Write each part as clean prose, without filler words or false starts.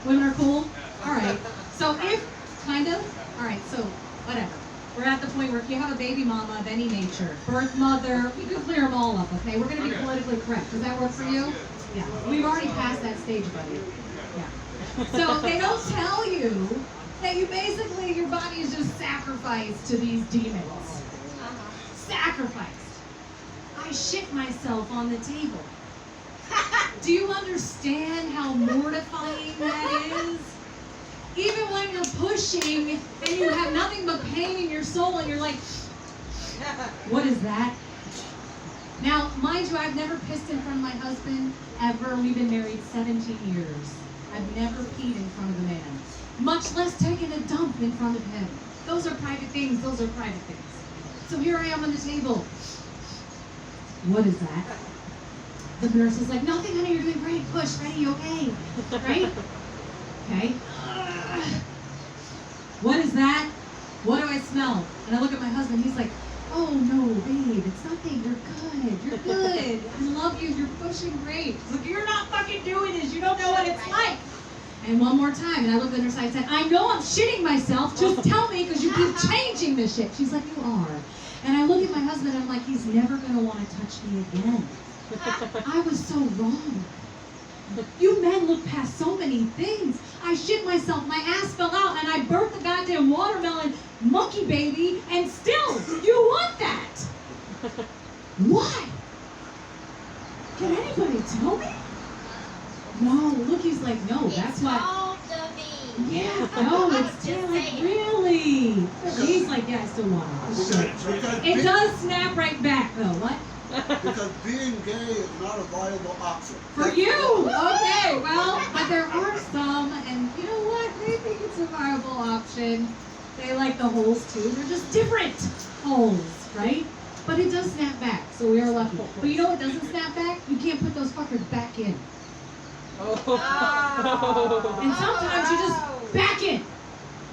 Women are cool? Alright. So if, kind of, alright, so whatever. We're at the point where if you have a baby mama of any nature, birth mother, we can clear them all up, okay? We're going to be politically correct. Does that work for you? Yeah. We've already passed that stage, buddy. Yeah. So they don't tell you that you basically, your body is just sacrificed to these demons. Sacrificed. I shit myself on the table. Do you understand how mortifying that is? Even when you're pushing and you have nothing but pain in your soul and you're like, what is that? Now, mind you, I've never pissed in front of my husband, ever. We've been married 17 years. I've never peed in front of a man, much less taken a dump in front of him. Those are private things. Those are private things. So here I am on the table. What is that? The nurse is like, nothing, honey, you're doing great. Push, ready, okay? Right? Okay. What is that? What do I smell? And I look at my husband, he's like, oh no, babe, it's nothing, you're good, I love you, you're pushing great. He's like, you're not fucking doing this, you don't know what it's like. And one more time, and I looked at her side and said, I know I'm shitting myself, just tell me, because you keep changing this shit. She's like, you are. And I look at my husband, and I'm like, he's never gonna want to touch me again. I was so wrong. You men look past so many things. I shit myself, my ass fell out, and I birthed the goddamn watermelon monkey baby, and still, you want that. Why? Can anybody tell me? No, look, he's like, no, that's why. Yeah, no, it's like, really? He's like, yeah, I still want it. It does snap right back, though. What? Because being gay is not a viable option. For you! Okay, well, but there are some, and you know what? They think it's a viable option. They like the holes too. They're just different holes, right? But it does snap back, so we are lucky. But you know what doesn't snap back? You can't put those fuckers back in. Oh. And sometimes you just back in.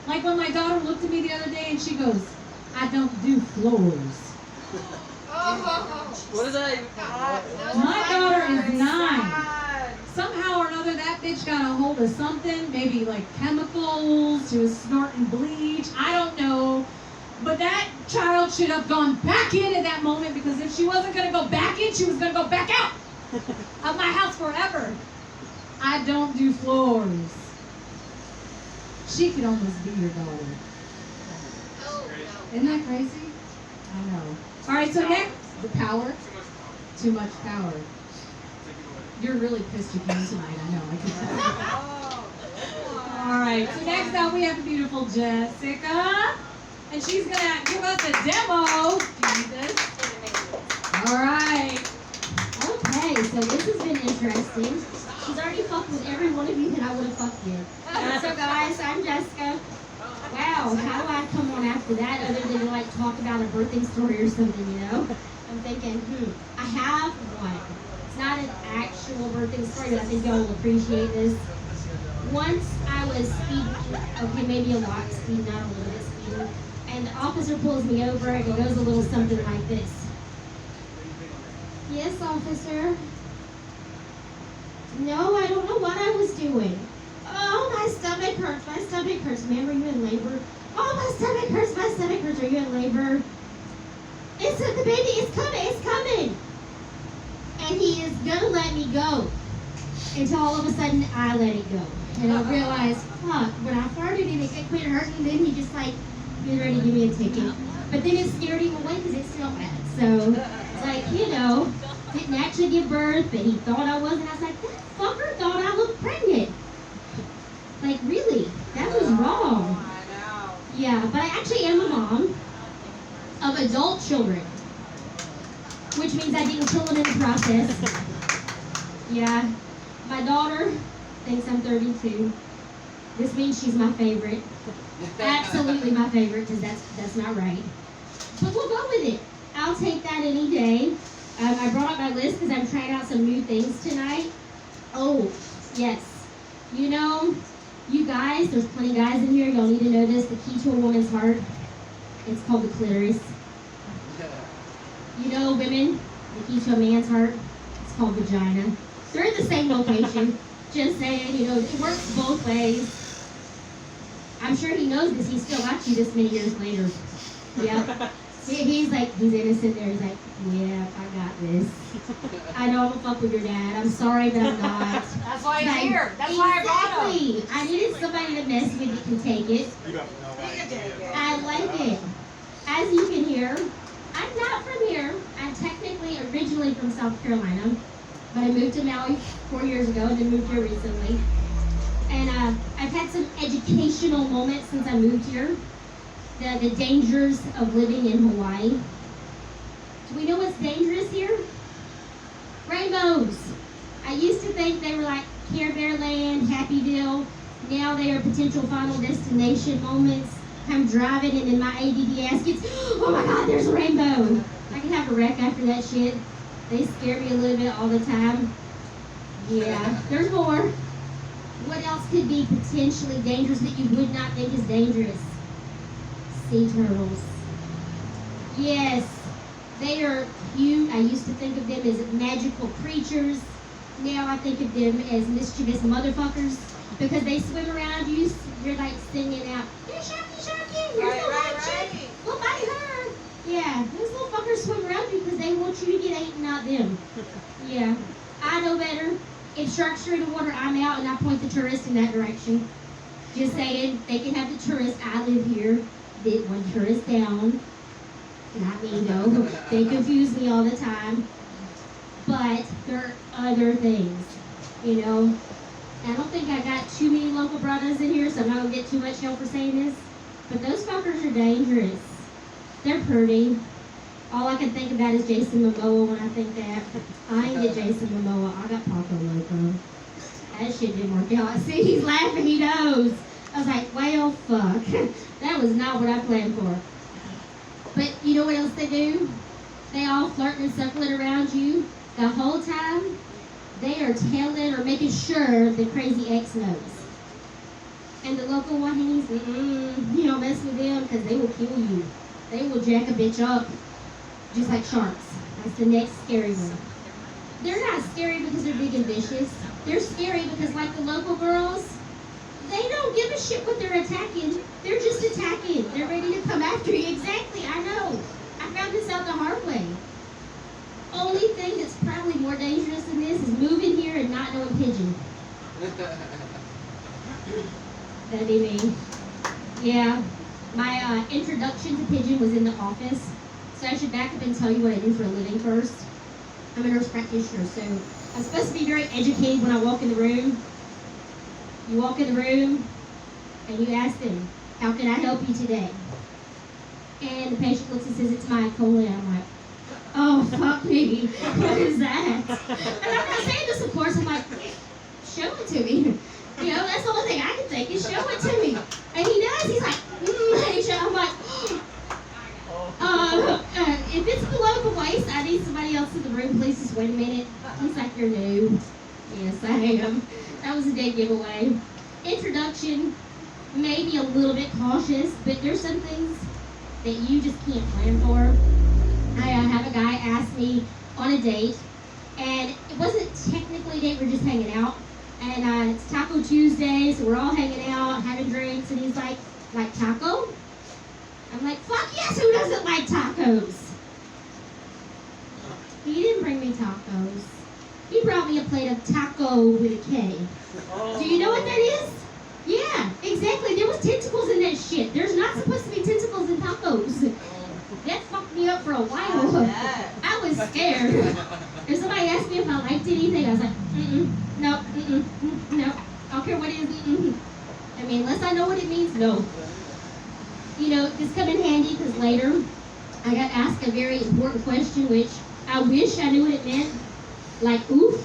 Like when my daughter looked at me the other day and she goes, I don't do floors. What is that? My daughter is 9. Somehow or another, that bitch got a hold of something, maybe like chemicals, she was snorting bleach, I don't know. But that child should have gone back in at that moment, because if she wasn't going to go back in, she was going to go back out of my house forever. I don't do floors. She could almost be your daughter. Isn't that crazy? I know. All right, so next, the power. Too much power. You're really pissed you came tonight, I know, I can tell. All right, so next up we have the beautiful Jessica. And she's going to give us a demo. Do you need this? All right. Okay, so this has been interesting. She's already fucked with every one of you that I would have fucked with. So guys, I'm Jessica. Wow, how do I come on after that other than like talk about a birthing story or something, you know? I'm thinking, I have one. It's not an actual birthing story, but I think y'all will appreciate this. Once I was speeding, okay, maybe a lot speeding, not a little bit speeding, and the officer pulls me over and it goes a little something like this. Yes, officer. No, I don't know what I was doing. Oh, my stomach hurts. My stomach hurts. Ma'am, are you in labor? Oh, my stomach hurts. My stomach hurts. Are you in labor? It's the baby. It's coming. It's coming. And he is gonna let me go until all of a sudden I let it go, and I realized, fuck. When I farted and it quit hurting, then he just like he was ready to give me a ticket. But then it scared him away because it smelled bad. So it's like, you know, didn't actually give birth, but he thought I was, and I was like, that fucker thought I looked pregnant. Like, really? That was wrong. Yeah, but I actually am a mom of adult children, which means I didn't kill them in the process. Yeah, my daughter thinks I'm 32. This means she's my favorite. Absolutely my favorite, because that's not right. But we'll go with it. I'll take that any day. I brought up my list because I'm trying out some new things tonight. Oh, yes. You know, you guys, there's plenty of guys in here, y'all need to know this. The key to a woman's heart, it's called the clitoris. You know, women, the key to a man's heart, it's called vagina. They're in the same location. Just saying, you know, it works both ways. I'm sure he knows this. He still got you this many years later. Yeah. He's like, he's innocent there. He's like, yeah, I got this. I know I'm gonna fuck with your dad. I'm sorry, but I'm not. That's why he's Like, here. That's why I brought him. exactly. I needed somebody to mess with that can take it. He can take it. I like it. As you can hear, I'm not from here. I'm technically originally from South Carolina, but I moved to Maui 4 years ago and then moved here recently. And I've had some educational moments since I moved here. The dangers of living in Hawaii. Do we know what's dangerous here? Rainbows. I used to think they were like Care Bear Land, Happyville. Now they are potential final destination moments. I'm driving and then my ADD ass gets, oh my God, there's a rainbow. I can have a wreck after that shit. They scare me a little bit all the time. Yeah, there's more. What else could be potentially dangerous that you would not think is dangerous? Sea turtles. Yes, they are cute. I used to think of them as magical creatures. Now I think of them as mischievous motherfuckers because they swim around you. You're like singing out, "You're sharky, sharky, here's the white chick. Go bite her." Yeah, those little fuckers swim around you because they want you to get eaten, not them. Yeah, I know better. If sharks are in the water, I'm out and I point the tourist in that direction. Just saying, they can have the tourist. I live here. Did one tourist down. Not me though. They confuse me all the time. But there are other things, you know. I don't think I got too many local brothers in here, so I'm not gonna get too much hell for saying this. But those fuckers are dangerous. They're pretty. All I can think about is Jason Momoa when I think that. I ain't get Jason Momoa. I got Paco Loco. That shit didn't work out. See, he's laughing. He knows. I was like, well, fuck. That was not what I planned for. But you know what else they do? They all flirt and circling around you the whole time. They are telling or making sure the crazy ex knows. And the local ones, you don't mess with them because they will kill you. They will jack a bitch up just like sharks. That's the next scary one. They're not scary because they're big and vicious. They're scary because like the local girls, they don't give a shit what they're attacking. They're just attacking. They're ready to come after you. Exactly, I know. I found this out the hard way. Only thing that's probably more dangerous than this is moving here and not knowing pigeon. That'd be me. Yeah, my introduction to pigeon was in the office. So I should back up and tell you what I do for a living first. I'm a nurse practitioner, so I'm supposed to be very educated when I walk in the room. You walk in the room and you ask them, how can I help you today? And the patient looks and says, it's my colon. I'm like, oh, fuck me. What is that? And I'm not saying this, of course. I'm like, show it to me. You know, that's the only thing I can think is show it to me. And he does. He's like, I'm like, if it's below the waist, I need somebody else in the room. Please just wait a minute. He's like, you're new. Yes, I am. That was a dead giveaway. Introduction, maybe a little bit cautious, but there's some things that you just can't plan for. I had a guy ask me on a date, and it wasn't technically a date, we're just hanging out. And it's Taco Tuesday, so we're all hanging out, having drinks, and he's like taco? I'm like, fuck yes, who doesn't like tacos? He didn't bring me tacos. He brought me a plate of taco with a K. Do you know what that is? Yeah, exactly. There was tentacles in that shit. There's not supposed to be tentacles in tacos. That fucked me up for a while. I was scared. If somebody asked me if I liked anything, I was like, no, no. I don't care what it is, I mean, unless I know what it means, no. You know, this come in handy because later I got asked a very important question, which I wish I knew what it meant. Like, oof.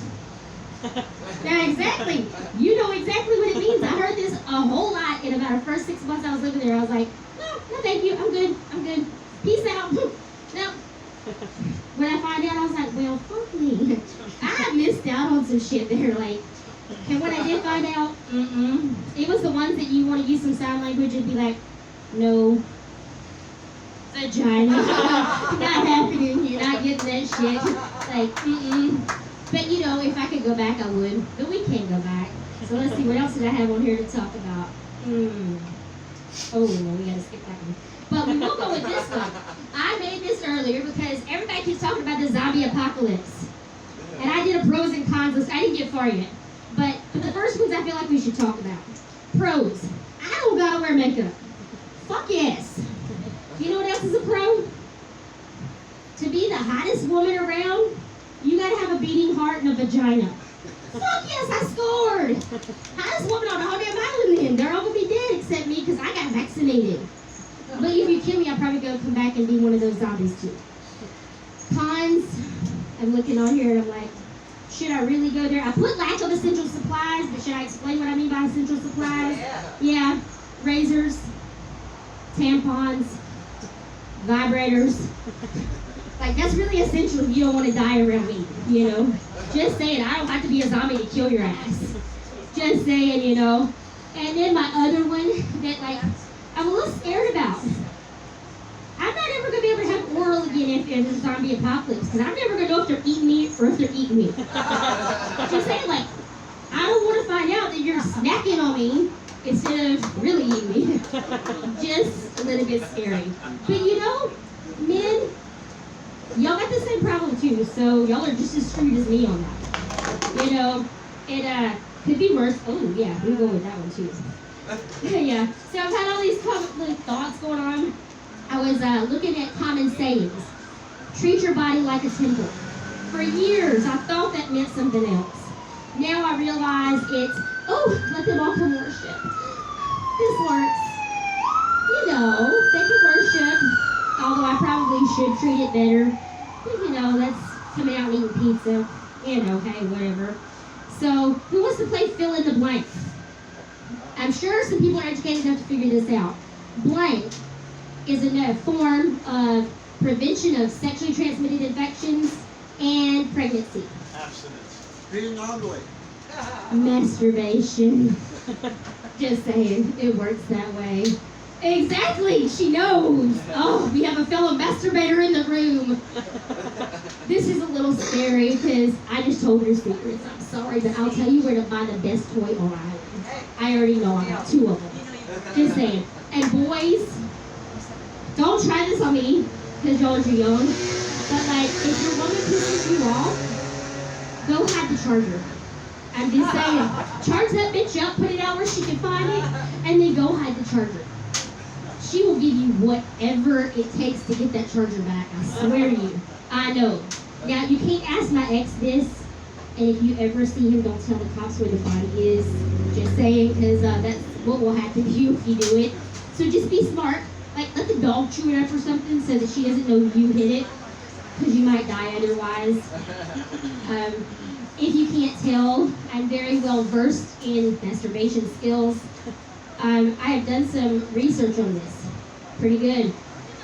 Now, exactly. You know exactly what it means. I heard this a whole lot in about the first 6 months I was living there. I was like, no, thank you. I'm good. Peace out. No. When I find out, I was like, well, fuck me. I missed out on some shit there. Like, and when I did find out, it was the ones that you want to use some sign language and be like, no. Vagina. Not happening. You're not getting that shit. Like, But you know, if I could go back, I would. But we can't go back. So let's see, what else did I have on here to talk about? Oh, no, we gotta skip that one. But we will go with this one. I made this earlier because everybody keeps talking about the zombie apocalypse. And I did a pros and cons list. I didn't get far yet. But the first ones I feel like we should talk about. Pros. I don't gotta wear makeup. Fuck yes. You know what else is a pro? To be the hottest woman around, you gotta have a beating heart and a vagina. Fuck yes, I scored! Hottest woman on the whole damn island then. They're all gonna be dead except me because I got vaccinated. But if you kill me, I'll probably go come back and be one of those zombies too. Cons, I'm looking on here and I'm like, should I really go there? I put lack of essential supplies, but should I explain what I mean by essential supplies? Yeah, razors, tampons, vibrators. Like, that's really essential if you don't want to die around me, you know? Just saying, I don't have to be a zombie to kill your ass. Just saying, you know? And then my other one that, like, I'm a little scared about. I'm not ever going to be able to have oral again if there's a zombie apocalypse, because I'm never going to know if they're eating me or if they're eating me. Just saying, like, I don't want to find out that you're snacking on me instead of really eating me. Just a little bit scary. But, you know, men, y'all got the same problem too, so y'all are just as screwed as me on that. You know, it could be worse. Oh yeah, we go with that one too. Yeah. So I've had all these little thoughts going on. I was looking at common sayings. Treat your body like a temple. For years, I thought that meant something else. Now I realize it's, let them all come worship. This works. You know, they can worship. Although I probably should treat it better. You know, that's coming out and eating pizza. You know, hey, whatever. So, who wants to play fill in the blank? I'm sure some people are educated enough to figure this out. Blank is a form of prevention of sexually transmitted infections and pregnancy. Abstinence. Being ugly. Masturbation. Just saying, it works that way. Exactly, she knows. Oh, we have a fellow masturbator in the room. This is a little scary because I just told her secrets. I'm sorry, but I'll tell you where to buy the best toy on island. I already know I got 2 of them. Just saying. And boys, don't try this on me because y'all are too young. But like, if your woman pisses you off, go hide the charger. I'm just saying, charge that bitch up, put it out where she can find it, and then go hide the charger. She will give you whatever it takes to get that charger back. I swear to you. I know. Now, you can't ask my ex this, and if you ever see him, don't tell the cops where the body is. Just saying, because that's what will happen to you if you do it. So just be smart. Like, let the dog chew it up or something so that she doesn't know you hit it, because you might die otherwise. If you can't tell, I'm very well versed in masturbation skills. I have done some research on this. Pretty good.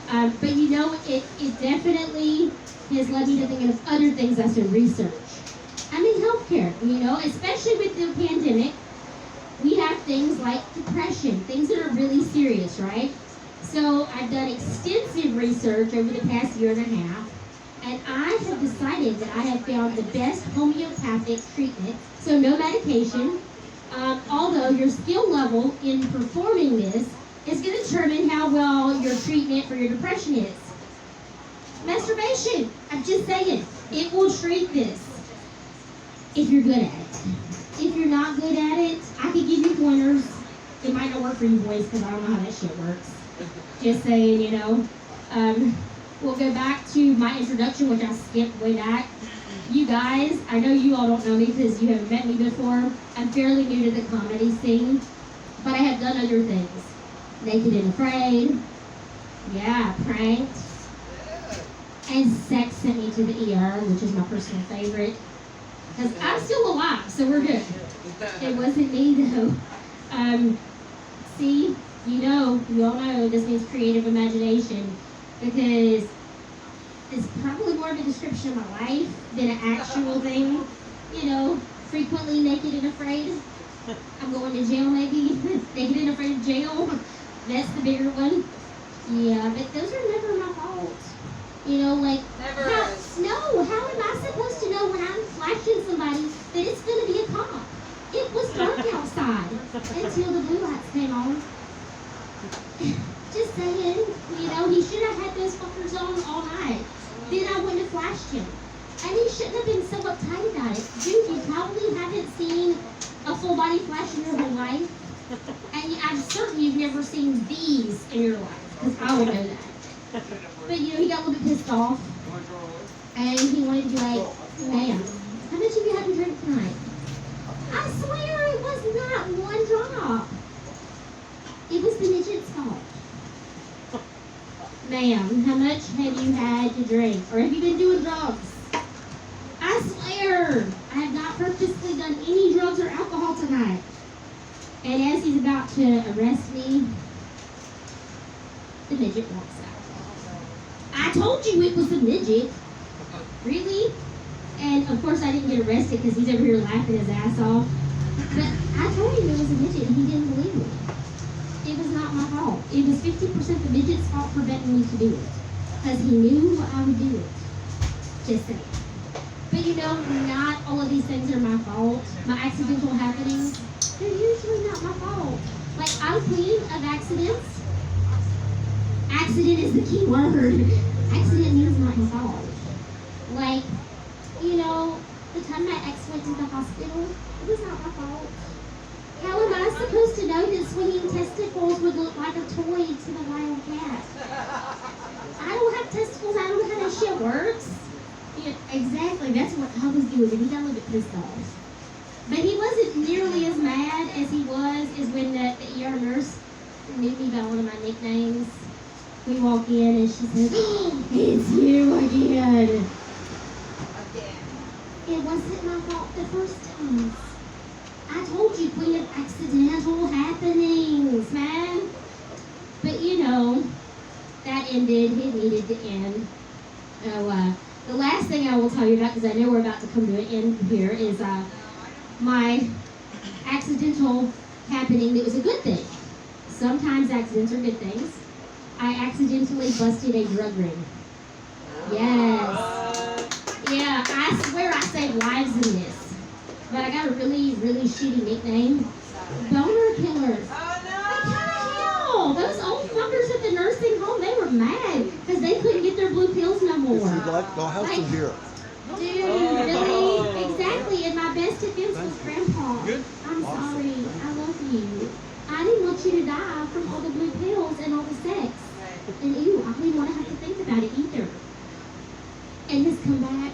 But you know, it definitely has led me to thinking of other things I should research. I'm in healthcare, you know, especially with the pandemic. We have things like depression, things that are really serious, right? So I've done extensive research over the past year and a half, and I have decided that I have found the best homeopathic treatment, so no medication, although your skill level in performing this is going to determine how well your treatment for your depression is. Masturbation, I'm just saying, it will treat this if you're good at it. If you're not good at it, I could give you pointers. It might not work for you boys because I don't know how that shit works. Just saying, you know. We'll go back to my introduction, which I skipped way back. You guys, I know you all don't know me because you haven't met me before. I'm fairly new to the comedy scene, but I have done other things. Naked and Afraid. Yeah, Pranked. And Sex sent me to the ER, which is my personal favorite. Because I'm still alive, so we're good. It wasn't me, though. See, you all know this means creative imagination, because it's probably more of a description of my life than an actual thing. You know, frequently naked and afraid. I'm going to jail, maybe. Naked and afraid of jail. That's the bigger one. Yeah, but those are never my fault. You know, like, Never is. No, how am I supposed to know when I'm flashing somebody that it's going to be a cop? It was dark outside. blue lights came on. Just saying, you know, he should have had those fuckers on all night. Then I wouldn't have flashed him. And he shouldn't have been so uptight about it. Dude, you probably haven't seen a full body flash in your whole life. And I'm certain you've never seen these in your life, because I would know that. But you know, he got a little bit pissed off. And he wanted to be like, ma'am, how much have you had to drink tonight? I swear it was not one drop. It was the midget's fault. Ma'am, how much have you had to drink? Or have you been doing drugs? I swear, I have not purposely done any drugs or alcohol tonight. And as he's about to arrest me, the midget walks out. I told you it was a midget. Really? And of course I didn't get arrested because he's over here laughing his ass off. But I told him it was a midget and he didn't believe me. It was not my fault. It was 50% the midget's fault for betting me to do it. Because he knew I would do it. Just saying. But you know, not all of these things are my fault. My accidental happenings, they're usually not my fault. Like, I'm clean of accidents. Accident is the key word. Accident means not my fault. Like, you know, the time my ex went to the hospital, it was not my fault. How am I supposed to know that swinging testicles would look like a toy to the wild cat? I don't have testicles, I don't know how that shit works. Yeah, exactly, that's what I was doing, but he got a little bit pissed off. But he wasn't nearly as mad as he was is when the ER nurse knew me by one of my nicknames. We walk in and she says, oh, it's you again. It wasn't my fault the first time. I told you, queen of accidental happenings, man. But you know, that ended. It needed to end. So, the last thing I will tell you about, because I know we're about to come to an end here, is my accidental happening that was a good thing. Sometimes accidents are good things. I accidentally busted a drug ring. Yes. Yeah, I swear I saved lives in this. But I got a really, really shitty nickname. Boner killers. Oh Like, how the hell? Those old fuckers at the nursing home, they were mad because they couldn't get their blue pills no more. If you'd like, I'll have some beer. Dude, really? Exactly. And my best defense was Grandpa. Good. I'm sorry. I love you. I didn't want you to die from all the blue pills and all the sex. And ew, I didn't want to have to think about it either. And his comeback.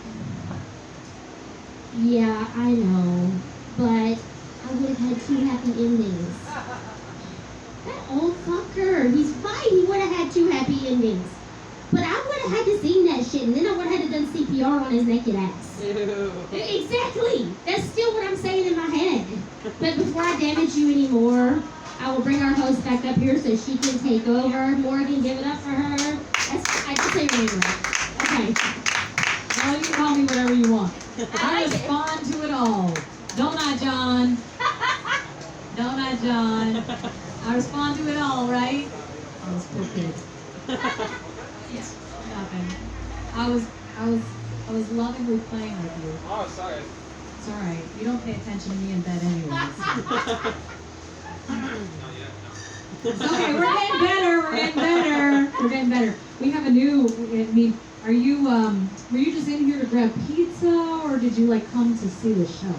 Yeah, I know. But I would have had two happy endings. That old fucker. He's right. He would have had two happy endings. But I would have had to seen that shit, and then I would have had to done CPR on his naked ass. Ew. Exactly. That's still what I'm saying in my head. But before I damage you anymore, I will bring our host back up here so she can take over. Morgan, give it up for her. I just say your name right. Okay. Well, you can call me whatever you want. I respond to it all. Don't I, John? Don't I, John? I respond to it all, right? Oh, those poor kids. Nothing. I was lovingly playing with you. Oh, sorry. It's all right. You don't pay attention to me in bed anyways. It's okay. We're getting better. We're getting better. We're getting better. We have a new. I mean, are you? Were you just in here to grab pizza, or did you like come to see the show?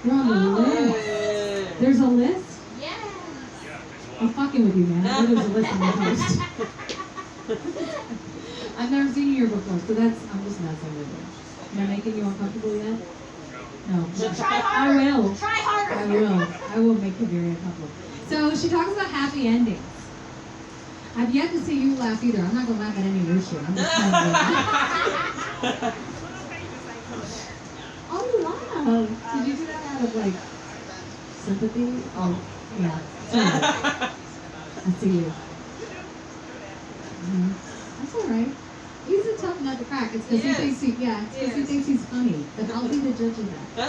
You're on the list. There's a list. Yes. I'm fucking with you, man. I know there's a list in my house. I've never seen you here before, so I'm just messing with you. Am I making you uncomfortable yet? No. So try I harder. will. Try harder. I will make you very uncomfortable. So she talks about happy endings. I've yet to see you laugh either. I'm not gonna laugh at any of your shit. I'm just trying to laugh. Oh wow. Did you do that out of like sympathy? Oh yeah. Sorry. I see you. That's all right. He's a tough nut to crack. It's because he thinks he thinks he's funny. But I'll be the judge of that.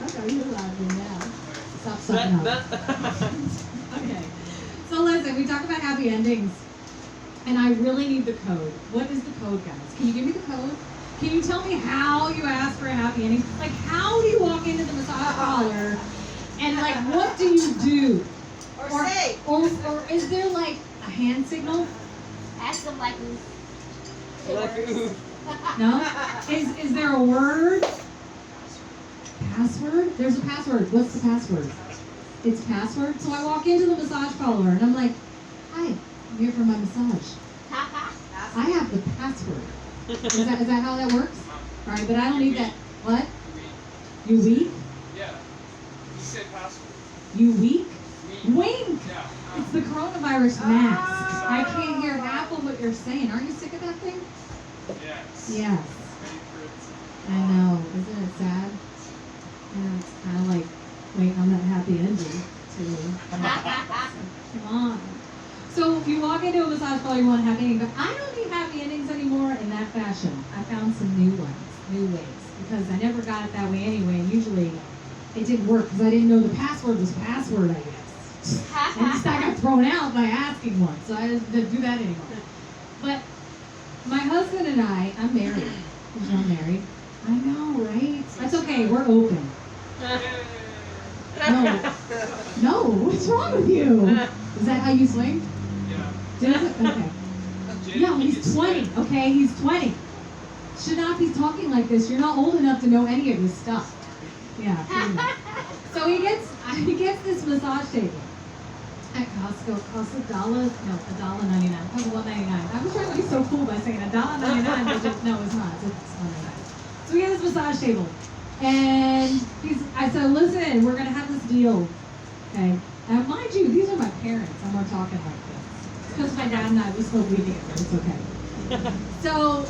Okay, you're laughing now. Stop sucking up. Okay. So listen, we talk about happy endings, and I really need the code. What is the code, guys? Can you give me the code? Can you tell me how you ask for a happy ending? Like, how do you walk into the massage parlor Like, what do you do? Or say. Or is there like a hand signal? Ask them like No? Is there a word? Password? There's a password. What's the password? It's password. So I walk into the massage parlor and I'm like, hi, I'm here for my massage. I have the password. Is that how that works? All right, but I don't need that. What? You weak? Yeah. You said password. You weak? Wink! Yeah. It's the coronavirus mask. I can't hear half of what you're saying. Aren't you sick of that thing? Yes. Yes. Ready for it. I know. Isn't it sad? Yeah, it's kind of like waiting on that happy ending, too. Come on. So if you walk into a massage parlor, you want a happy ending, but I don't need happy endings anymore in that fashion. I found some new ones, new ways, because I never got it that way anyway, and usually it didn't work because I didn't know the password was password, I guess. And just I got thrown out by asking one, so I didn't do that anymore. But my husband and I'm married. He's not married. I know, right? That's okay, we're open. No, what's wrong with you? Is that how you swing? Yeah. Does it? Okay. No, he's 20, okay? He's 20. Should not be talking like this. You're not old enough to know any of this stuff. Yeah, pretty much. So he gets this massage table at Costco. It costs $1.99. It costs $1.99. I was trying to be so cool by saying $1.99, but just, no, it's not. It's $1.99. So we get this massage table. And I said, listen, we're going to have this deal. Okay? And mind you, these are my parents, and we're talking like this. Because my dad and I, we smoke weed together. It's okay. So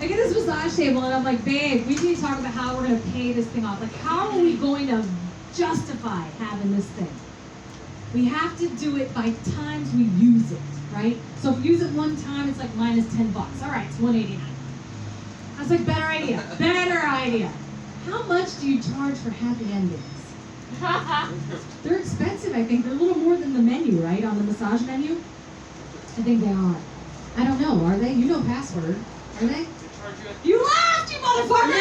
I get this massage table, and I'm like, babe, we need to talk about how we're going to pay this thing off. Like, how are we going to justify having this thing? We have to do it by times we use it, right? So if we use it one time, it's like minus $10. All right, it's $189. I was like, better idea. Better idea. How much do you charge for happy endings? They're expensive, I think. They're a little more than the menu, right? On the massage menu? I think they are. I don't know. Are they? You know password. Are they? They charge you at You laughed, you motherfucker!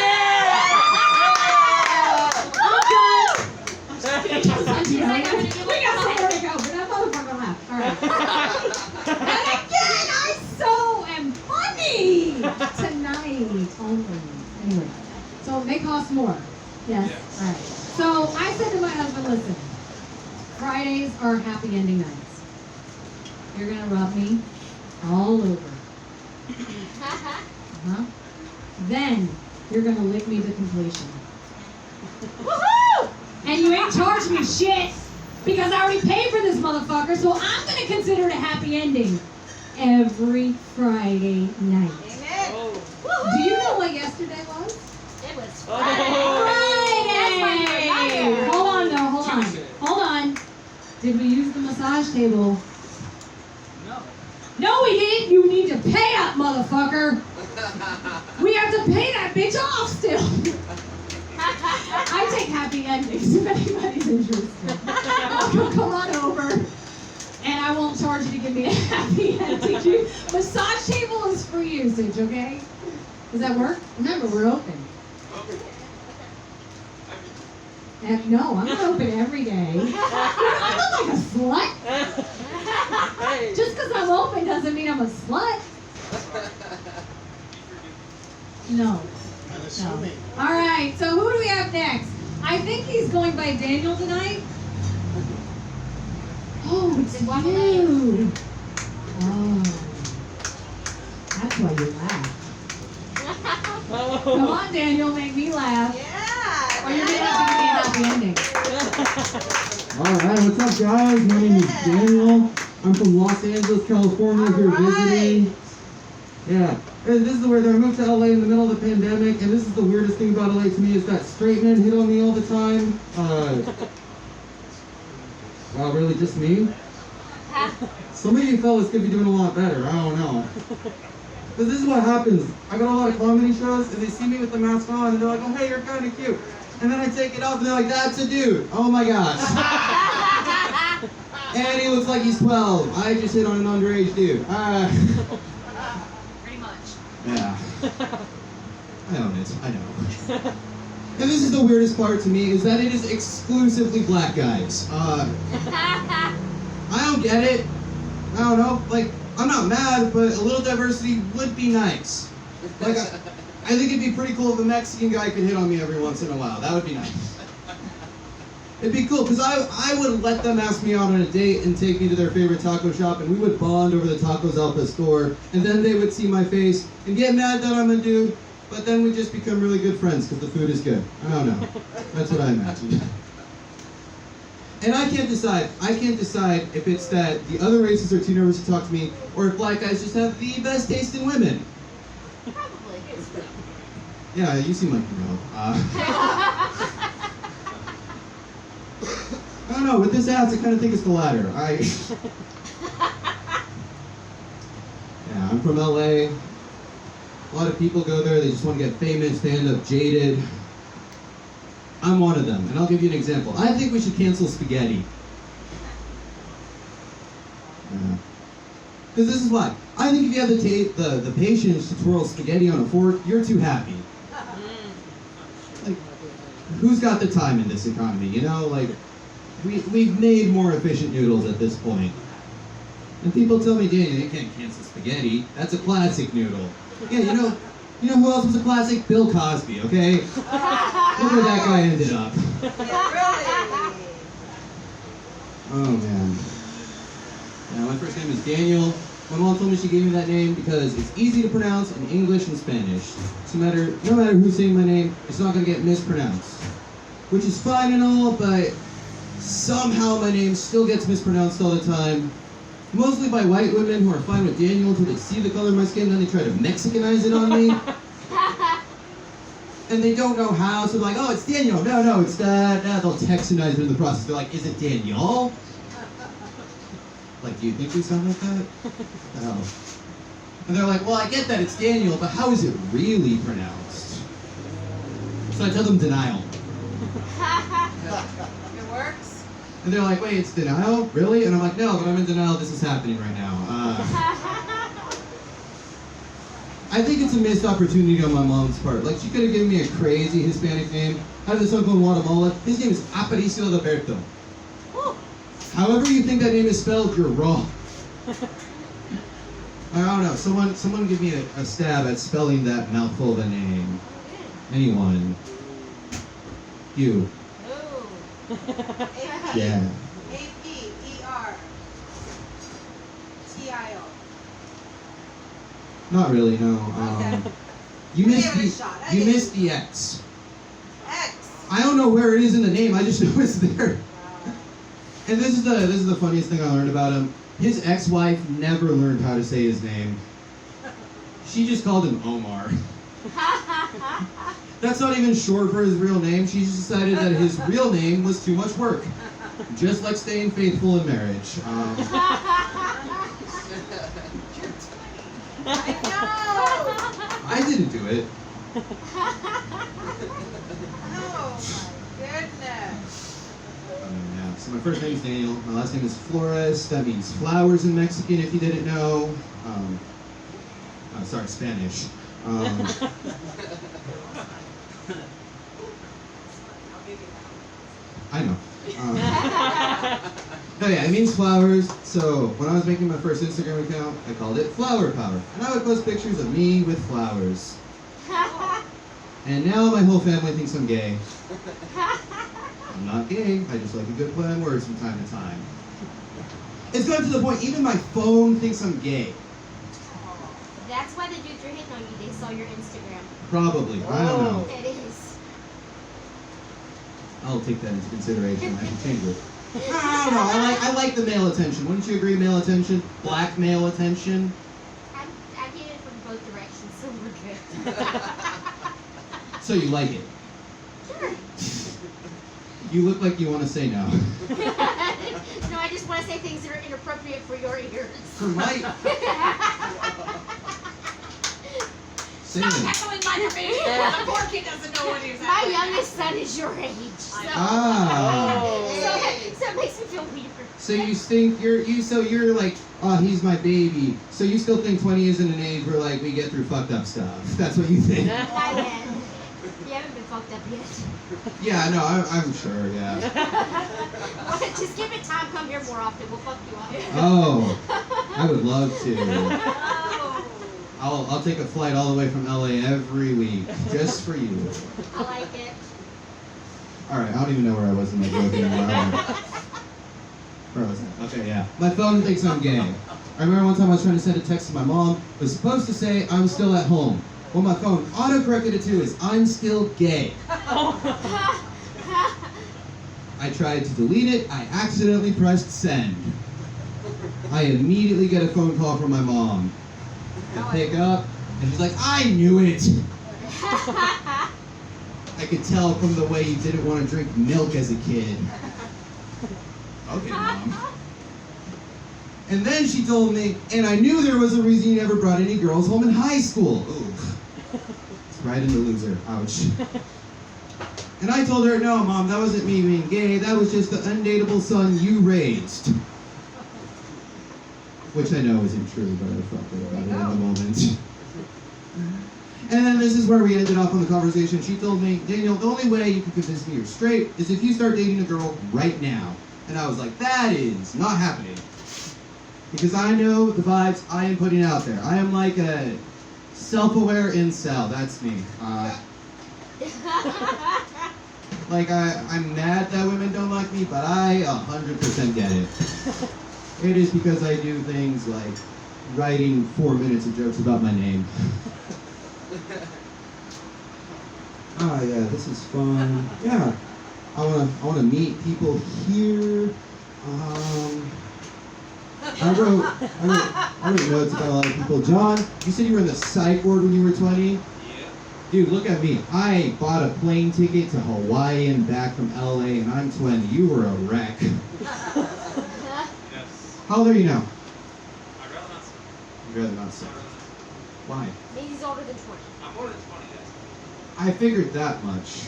We got somewhere to go, but that motherfucker laughed. All right. And again, I so am funny tonight only. Anyway, so they cost more. Yes. Yes. All right. So I said to my husband, listen, Fridays are happy ending nights. You're gonna rub me all over. Uh-huh. Then you're gonna lick me to completion. Woohoo! And you ain't charged me shit because I already paid for this motherfucker, so I'm gonna consider it a happy ending every Friday night. Amen. Do you know what yesterday was? It was Friday! Hold on, though, hold on. Hold on. Did we use the massage table? No. No, we didn't. You need to pay up, motherfucker. We have to pay that bitch off still. I take happy endings if anybody's interested. Come on over. And I won't charge you to give me a happy ending. Massage table is free usage, okay? Does that work? Remember, we're open. No, I'm not open every day. I look like a slut. Just because I'm open doesn't mean I'm a slut. No. I'm No. assuming. All right, so who do we have next? I think he's going by Daniel tonight. Oh, it's you. Oh. That's why you laugh. Come on, Daniel, make me laugh. Yeah. Or you're going to have to give me a happy ending. Alright, what's up guys? My name is Daniel. I'm from Los Angeles, California, here visiting. Yeah. And this is where I moved to LA in the middle of the pandemic, and this is the weirdest thing about LA to me is that straight men hit on me all the time. Wow, really just me? Some of you fellas could be doing a lot better, I don't know. But this is what happens. I got a lot of comedy shows, and they see me with the mask on, and they're like, oh hey, you're kind of cute. And then I take it off, and they're like, that's a dude. Oh my gosh. And he looks like he's 12. I just hit on an underage dude. Pretty much. Yeah. I own it. I know. And this is the weirdest part to me, is that it is exclusively black guys. I don't get it. I don't know. Like, I'm not mad, but a little diversity would be nice. Like, I think it'd be pretty cool if a Mexican guy could hit on me every once in a while. That would be nice. It'd be cool, because I would let them ask me out on a date and take me to their favorite taco shop, and we would bond over the tacos out the store, and then they would see my face and get mad that I'm a dude, but then we just become really good friends because the food is good. I don't know. That's what I imagine. And I can't decide if it's that the other races are too nervous to talk to me, or if black guys just have the best taste in women. Probably. Yeah, you seem like you know. I don't know, with this ass, I kind of think it's the latter. Yeah, I'm from LA. A lot of people go there, they just want to get famous, they end up jaded. I'm one of them, and I'll give you an example. I think we should cancel spaghetti. Because this is why. I think if you have the patience to twirl spaghetti on a fork, you're too happy. Like, who's got the time in this economy, you know? Like, we've made more efficient noodles at this point. And people tell me, Daniel, you can't cancel spaghetti. That's a classic noodle. Yeah, you know who else was a classic? Bill Cosby, okay? Look where that guy ended up. Oh, man. Yeah, my first name is Daniel. My mom told me she gave me that name because it's easy to pronounce in English and Spanish. So no matter who's saying my name, it's not going to get mispronounced. Which is fine and all, but somehow my name still gets mispronounced all the time. Mostly by white women who are fine with Daniel until they see the color of my skin, then they try to Mexicanize it on me. And they don't know how, so they're like, oh, it's Daniel. No, it's that. They'll Texanize it in the process. They're like, is it Daniel? Like, do you think we sound like that? No. And they're like, well, I get that it's Daniel, but how is it really pronounced? So I tell them denial. It works. And they're like, wait, it's denial? Really? And I'm like, no, but I'm in denial. This is happening right now. I think it's a missed opportunity on my mom's part. Like, she could have given me a crazy Hispanic name. I have this uncle in Guatemala. His name is Aparicio Alberto. However you think that name is spelled, you're wrong. I don't know. Someone give me a stab at spelling that mouthful of a name. Anyone? You. Yeah. A-P-E-R-T-I-O. Not really, no. You Give missed it a shot. you missed the X. X. I don't know where it is in the name. I just know it's there. And this is the funniest thing I learned about him. His ex-wife never learned how to say his name. She just called him Omar. That's not even short for his real name. She just decided that his real name was too much work. Just like staying faithful in marriage. I know. I didn't do it. Oh my goodness. Yeah. So my first name is Daniel. My last name is Flores. That means flowers in Mexican, if you didn't know. Sorry, Spanish. I know. Oh yeah, it means flowers. So when I was making my first Instagram account, I called it Flower Power. And I would post pictures of me with flowers. And now my whole family thinks I'm gay. I'm not gay, I just like a good play on words from time to time. It's gotten to the point, even my phone thinks I'm gay. That's why the dudes are hitting on you. They saw your Instagram. Probably, I don't know. It is. I'll take that into consideration. I can change it. I don't know. I like the male attention. Wouldn't you agree? Male attention, black male attention. I get it from both directions, so we're good. So you like it? Sure. You look like you want to say no. No, I just want to say things that are inappropriate for your ears. For my. Say Stop it. echoing my baby. The poor kid doesn't know what he's My echoing. youngest son is your age, so, Ah. so it makes me feel weird. So you think you're like, oh, he's my baby. So you still think 20 isn't an age where like we get through fucked up stuff. That's what you think. Not yet. You haven't been fucked up yet. Yeah, no, I'm sure, yeah. Just give it time. Come here more often. We'll fuck you up. Oh, I would love to. Oh. I'll take a flight all the way from LA every week, just for you. I like it. Alright, I don't even know where I was in my joke anymore. Where was I? Okay, yeah. My phone thinks I'm gay. I remember one time I was trying to send a text to my mom. It was supposed to say, I'm still at home. What my phone auto-corrected it to is, I'm still gay. I tried to delete it. I accidentally pressed send. I immediately get a phone call from my mom. I pick up, and she's like, I knew it. I could tell from the way you didn't want to drink milk as a kid. Okay, Mom. And then she told me, and I knew there was a reason you never brought any girls home in high school. Ooh. It's right in the loser. Ouch. And I told her, no, Mom, that wasn't me being gay. That was just the undateable son you raised. Which I know isn't true, but I felt good about it in the moment. And then this is where we ended off on the conversation. She told me, Daniel, the only way you can convince me you're straight is if you start dating a girl right now. And I was like, that is not happening. Because I know the vibes I am putting out there. I am like a self-aware incel. That's me. I'm mad that women don't like me, but I 100% get it. It is because I do things like writing 4 minutes of jokes about my name. Ah, yeah, this is fun. Yeah, I wanna meet people here. I wrote notes about a lot of people. John, you said you were in the psych ward when you were 20. Yeah. Dude, look at me. I bought a plane ticket to Hawaii and back from LA, and I'm 20. You were a wreck. Yes. How old are you now? I'd rather not say. You'd rather not say. Why? Maybe he's older than 20. I'm more than 20, yes. I figured that much.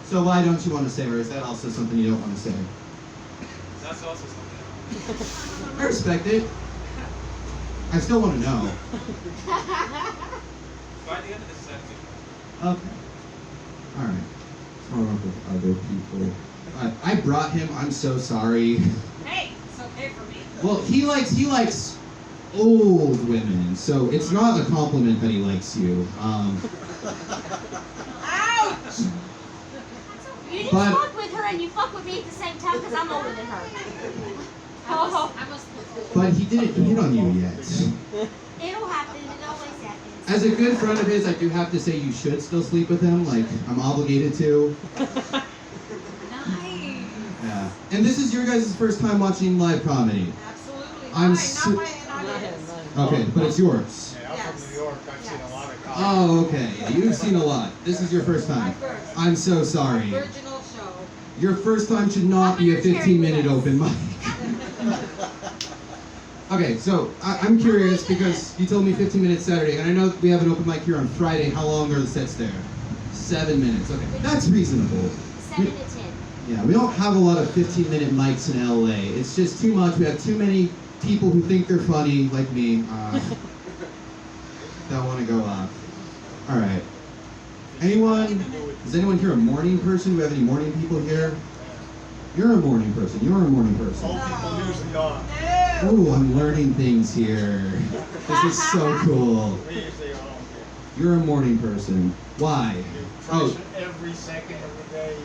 So why don't you want to say, or is that also something you don't want to say? That's also something. I respect it. I still want to know. By the end of this segment, Okay. Alright. What's wrong with other people? I brought him, I'm so sorry. Hey, it's okay for me. Well, he likes old women, so it's not a compliment that he likes you. Ouch! You just But- fuck with her and you fuck with me at the same time because I'm older than her. Oh, But he didn't hit on you yet. it'll happen. It always happens. As a good friend of his, I do have to say you should still sleep with him. Like, I'm obligated to. Nice. Yeah. And this is your guys' first time watching live comedy. Absolutely. I'm Mine, su- not my audience. Okay, but it's yours. Yeah, I'm from New York. I've seen a lot of comedy. Oh, okay. Yeah, you've seen a lot. This is your first My time. first. I'm so sorry. Virginal show. Your first time should not be a 15-minute open mic. Okay, so I'm curious because you told me 15 minutes Saturday, and I know we have an open mic here on Friday. How long are the sets there? 7 minutes. Okay, that's reasonable. 7 to 10. Yeah, we don't have a lot of 15-minute mics in LA. It's just too much. We have too many people who think they're funny, like me, that want to go off. All right. Anyone? Is anyone here a morning person? Do we have any morning people here? You're a morning person. You're a morning person. Old people usually are. No. Oh, I'm learning things here. This is so cool. We usually are. You're a morning person. Why? You Oh. fresh every second of the day.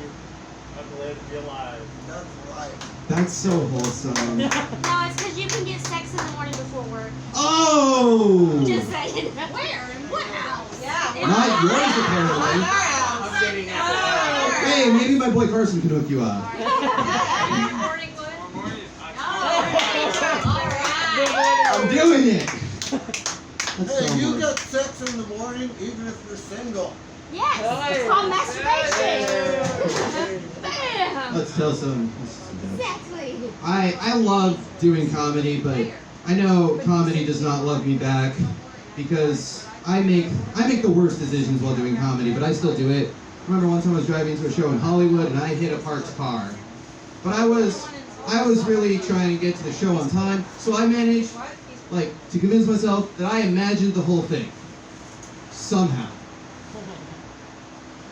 I'm glad to be alive. That's right. That's so wholesome. No, it's because you can get sex in the morning before work. Oh! Just saying. Where? In what house? Yeah. Not yours, On apparently. our house. I'm getting it. Hey, maybe my boy Carson can hook you up. Morning wood. More morning. I'm doing it! That's Hey, so you much. get sex in the morning even if you're single. Yes, it's called masturbation. Bam. Let's tell some. Exactly. I love doing comedy, but I know comedy does not love me back because I make the worst decisions while doing comedy, but I still do it. I remember one time I was driving to a show in Hollywood and I hit a parked car. But I was really trying to get to the show on time, so I managed to convince myself that I imagined the whole thing. Somehow.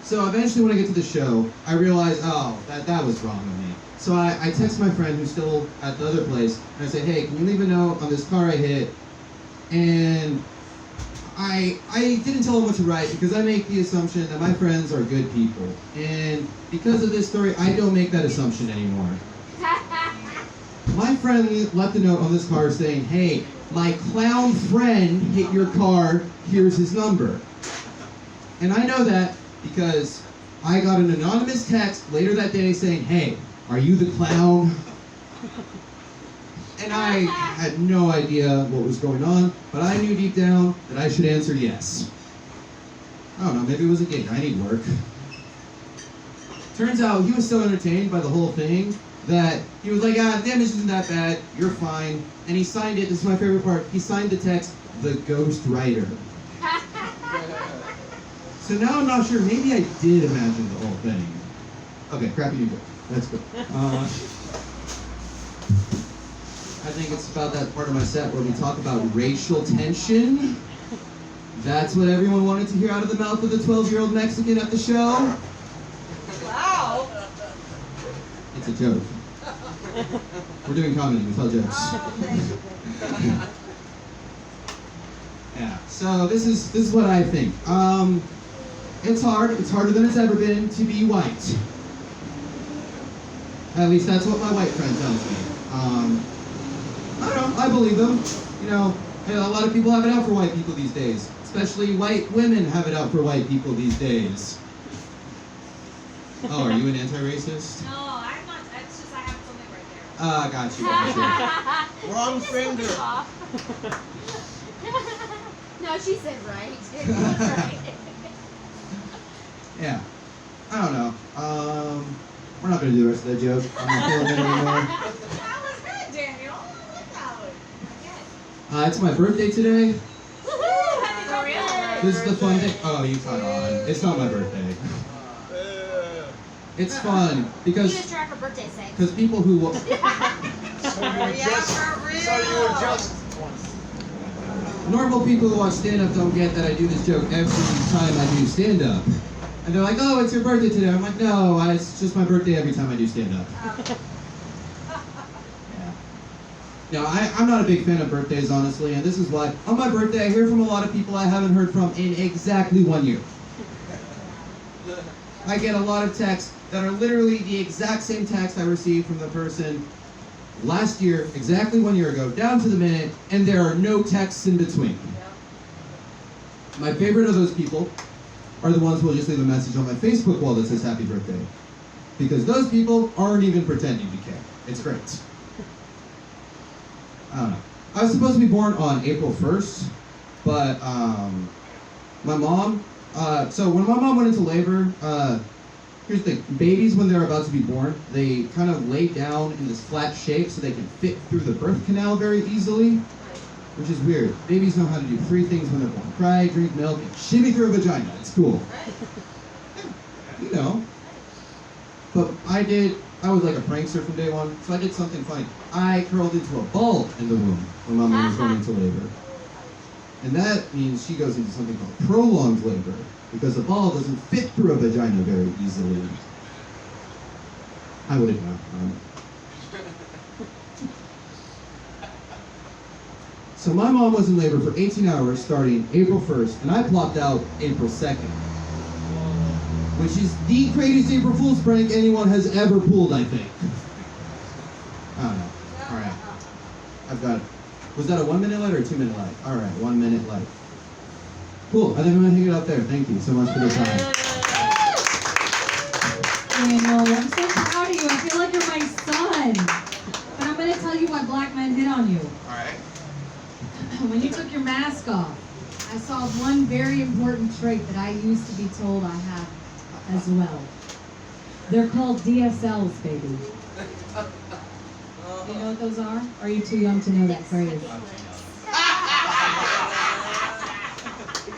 So eventually when I get to the show, I realize, oh, that was wrong with me. So I text my friend who's still at the other place, and I say, hey, can you leave a note on this car I hit? And I didn't tell him what to write because I make the assumption that my friends are good people. And because of this story, I don't make that assumption anymore. My friend left a note on this car saying, hey, my clown friend hit your car, here's his number. And I know that because I got an anonymous text later that day saying, hey, are you the clown? And I had no idea what was going on, but I knew deep down that I should answer yes. I don't know, maybe it was a gig, I need work. Turns out he was so entertained by the whole thing that he was like, the damage isn't that bad, you're fine. And he signed it, this is my favorite part, he signed the text, the Ghost Writer. So now I'm not sure, maybe I did imagine the whole thing. Okay, crappy new book, that's good. I think it's about that part of my set where we talk about racial tension. That's what everyone wanted to hear out of the mouth of the 12-year-old Mexican at the show. Wow. It's a joke. We're doing comedy, we tell jokes. Yeah, so this is what I think. It's hard, it's harder than it's ever been to be white. At least that's what my white friend tells me. I don't know, I believe them. You know, a lot of people have it out for white people these days. Especially white women have it out for white people these days. Oh, are you an anti-racist? No, I'm not. It's just I have something right there. Got you. Wrong finger. No, she said right. She was right. Yeah. I don't know. We're not gonna do the rest of that joke. I'm not feeling it anymore. That was good, Daniel. Look out. It's my birthday today. Happy birthday. This is the fun thing. Oh, you caught on. It's not my birthday. It's fun You because just try for birthday sake. people who So you adjust once. normal people who watch stand-up don't get that I do this joke every time I do stand-up. And they're like, oh, it's your birthday today. I'm like, no, it's just my birthday every time I do stand-up. Yeah. No, I'm not a big fan of birthdays, honestly, and this is why. On my birthday, I hear from a lot of people I haven't heard from in exactly 1 year. I get a lot of texts that are literally the exact same text I received from the person last year, exactly 1 year ago, down to the minute, and there are no texts in between. My favorite of those people are the ones who will just leave a message on my Facebook wall that says happy birthday. Because those people aren't even pretending to care. It's great. I don't know. I was supposed to be born on April 1st, but my mom, so when my mom went into labor, here's the thing, babies when they're about to be born, they kind of lay down in this flat shape so they can fit through the birth canal very easily, which is weird. Babies know how to do 3 things when they're born. Cry, drink milk, and shimmy through a vagina. It's cool. You know. But I was like a prankster from day one, so I did something funny. I curled into a ball in the womb when my mom was going into labor. And that means she goes into something called prolonged labor, because the ball doesn't fit through a vagina very easily. I wouldn't know. So my mom was in labor for 18 hours starting April 1st, and I plopped out April 2nd. Which is the greatest April Fool's prank anyone has ever pulled, I think. I don't know. Alright. I've got it. Was that a 1 minute light or a 2 minute light? Alright, 1 minute light. Cool. I think I'm going to hang it up there. Thank you so much for the time. Daniel, I'm so proud of you. I feel like you're my son. But I'm going to tell you why black men hit on you. Alright. When you took your mask off, I saw one very important trait that I used to be told I have as well. They're called DSLs, baby. Do you know what those are? Or are you too young to know that phrase? He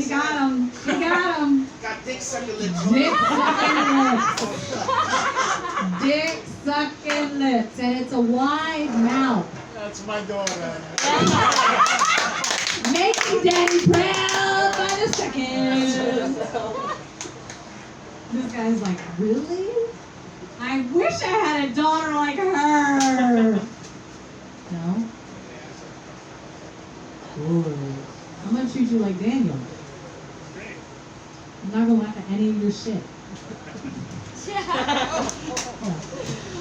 got him. He got him. Got dick sucking lips. Dick sucking lips. Dick sucking lips. And it's a wide mouth. That's my daughter. Making daddy proud by the second. This guy's like, really? I wish I had a daughter like her. No? Boy. I'm gonna treat you like Daniel. I'm not gonna laugh at any of your shit.